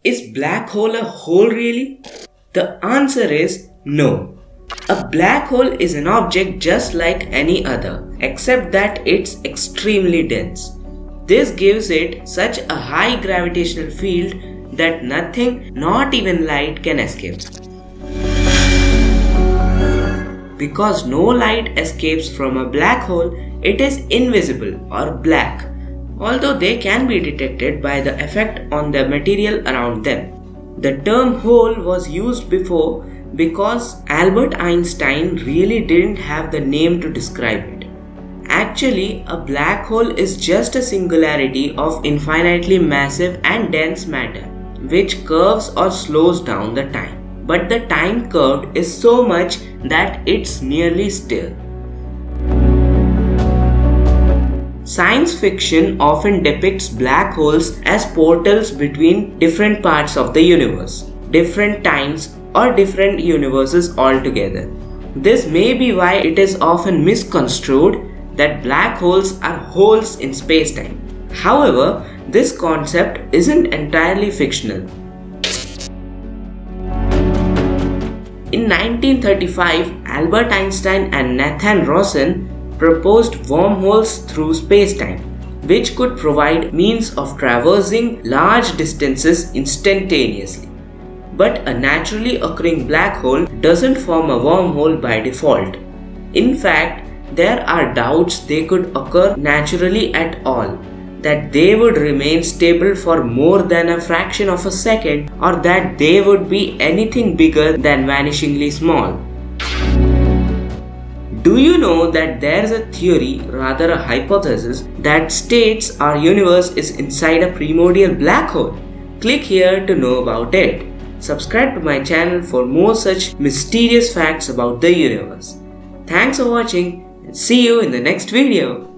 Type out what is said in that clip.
Is black hole a hole really? The answer is no. A black hole is an object just like any other, except that it's extremely dense. This gives it such a high gravitational field that nothing, not even light, can escape. Because no light escapes from a black hole, it is invisible or black, although they can be detected by the effect on the material around them. The term hole was used before because Albert Einstein really didn't have the name to describe it. Actually, a black hole is just a singularity of infinitely massive and dense matter, which curves or slows down the time. But the time curved is so much that it's nearly still. Science fiction often depicts black holes as portals between different parts of the universe, different times, or different universes altogether. This may be why it is often misconstrued that black holes are holes in space-time. However, this concept isn't entirely fictional. In 1935, Albert Einstein and Nathan Rosen proposed wormholes through space-time, which could provide means of traversing large distances instantaneously. But a naturally occurring black hole doesn't form a wormhole by default. In fact, there are doubts they could occur naturally at all, that they would remain stable for more than a fraction of a second, or that they would be anything bigger than vanishingly small. Do you know that there's a theory, rather a hypothesis, that states our universe is inside a primordial black hole? Click here to know about it. Subscribe to my channel for more such mysterious facts about the universe. Thanks for watching and see you in the next video.